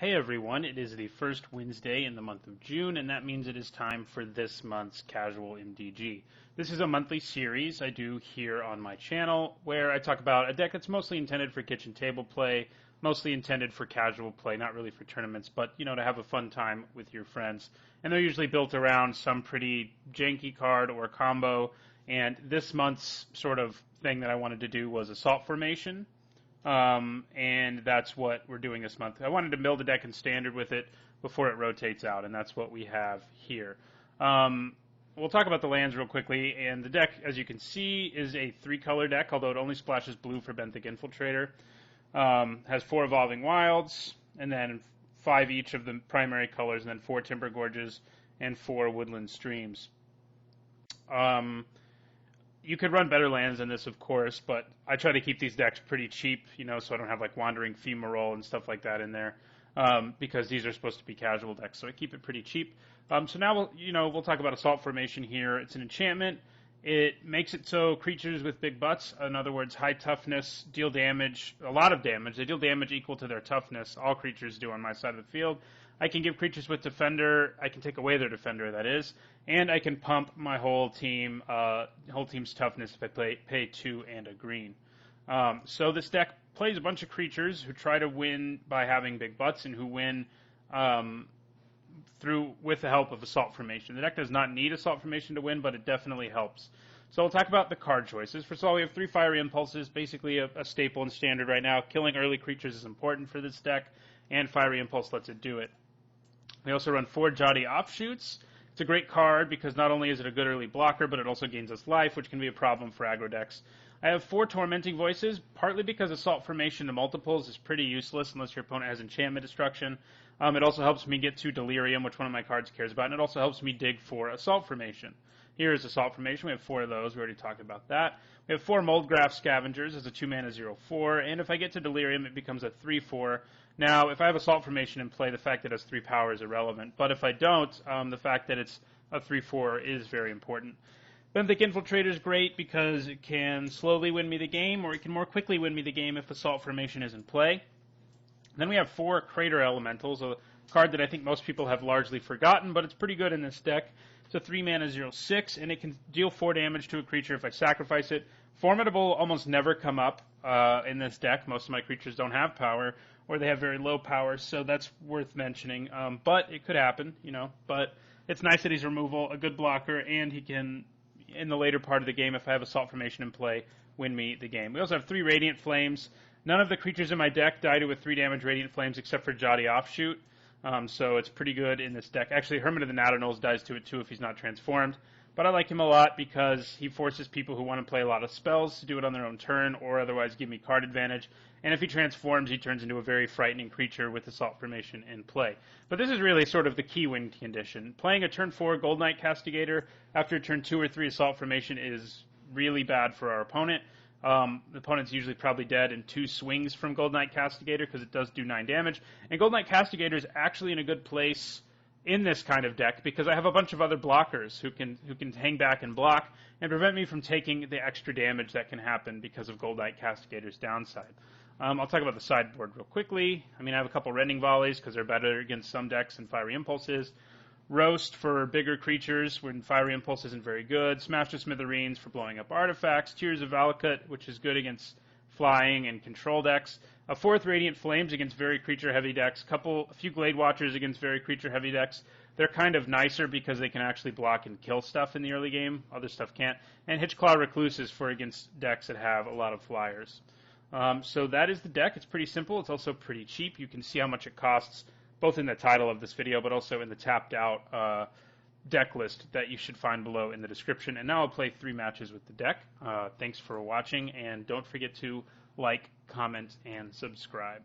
Hey everyone, it is the first Wednesday in the month of June, and that means it is time for this month's Casual MTG. This is a monthly series I do here on my channel where I talk about a deck that's mostly intended for kitchen table play, mostly intended for casual play, not really for tournaments, but to have a fun time with your friends. And they're usually built around some pretty janky card or combo, and this month's sort of thing that I wanted to do was Assault Formation. And that's what we're doing this month. I wanted to build a deck in Standard with it before it rotates out, and that's what we have here. We'll talk about the lands real quickly, and the deck, as you can see, is a 3-color deck, although it only splashes blue for Benthic Infiltrator. Has 4 Evolving Wilds, and then 5 each of the primary colors, and then 4 Timber Gorges and 4 Woodland Streams. You could run better lands than this, of course, but I try to keep these decks pretty cheap, so I don't have like Wandering Femoral and stuff like that in there, because these are supposed to be casual decks, so I keep it pretty cheap. So now we'll talk about Assault Formation here. It's an enchantment. It makes it so creatures with big butts, in other words, high toughness, deal damage, a lot of damage. They deal damage equal to their toughness. All creatures do on my side of the field. I can give creatures with Defender. I can take away their Defender, that is, and I can pump my whole team's toughness if I pay 2 and a green. So this deck plays a bunch of creatures who try to win by having big butts and who win with the help of Assault Formation. The deck does not need Assault Formation to win, but it definitely helps. So we'll talk about the card choices. First of all, we have 3 Fiery Impulses, basically a staple in Standard right now. Killing early creatures is important for this deck, and Fiery Impulse lets it do it. We also run 4 Jaughty Offshoots. It's a great card because not only is it a good early blocker, but it also gains us life, which can be a problem for aggro decks. I have 4 Tormenting Voices, partly because Assault Formation to multiples is pretty useless unless your opponent has Enchantment Destruction. It also helps me get to Delirium, which one of my cards cares about, and it also helps me dig for Assault Formation. Here is Assault Formation. We have 4 of those. We already talked about that. We have 4 Moldgraph Scavengers as a 2-mana 0/4, and if I get to Delirium, it becomes a 3/4. Now, if I have Assault Formation in play, the fact that it has 3 power is irrelevant, but if I don't, the fact that it's a 3/4 is very important. Benthic Infiltrator is great because it can slowly win me the game, or it can more quickly win me the game if Assault Formation is in play. Then we have 4 Crater Elementals, a card that I think most people have largely forgotten, but it's pretty good in this deck. It's a 3-mana 0/6, and it can deal 4 damage to a creature if I sacrifice it. Formidable almost never come up in this deck. Most of my creatures don't have power, or they have very low power, so that's worth mentioning. But it could happen, But it's nice that he's removal, a good blocker, and he can, in the later part of the game, if I have Assault Formation in play, win me the game. We also have 3 Radiant Flames. None of the creatures in my deck die to with 3 damage Radiant Flames except for Jaughty Offshoot. So it's pretty good in this deck. Actually, Hermit of the Natterknolls dies to it too if he's not transformed. But I like him a lot because he forces people who want to play a lot of spells to do it on their own turn or otherwise give me card advantage. And if he transforms, he turns into a very frightening creature with Assault Formation in play. But this is really sort of the key win condition. Playing a turn 4 Gold Knight Castigator after turn 2 or 3 Assault Formation is really bad for our opponent. The opponent's usually probably dead in 2 swings from Gold Knight Castigator because it does do 9 damage. And Gold Knight Castigator is actually in a good place in this kind of deck because I have a bunch of other blockers who can hang back and block and prevent me from taking the extra damage that can happen because of Gold Knight Castigator's downside. I'll talk about the sideboard real quickly. I have a couple Rending Volleys because they're better against some decks than Fiery Impulses. Roast for bigger creatures when Fiery Impulse isn't very good. Smash to Smithereens for blowing up artifacts. Tears of Valakut, which is good against flying and control decks. A 4th Radiant Flames against very creature-heavy decks. A few Glade Watchers against very creature-heavy decks. They're kind of nicer because they can actually block and kill stuff in the early game. Other stuff can't. And Hitchclaw Recluses for against decks that have a lot of flyers. So that is the deck. It's pretty simple. It's also pretty cheap. You can see how much it costs, both in the title of this video, but also in the tapped out deck list that you should find below in the description. And now I'll play 3 matches with the deck. Thanks for watching, and don't forget to like, comment, and subscribe.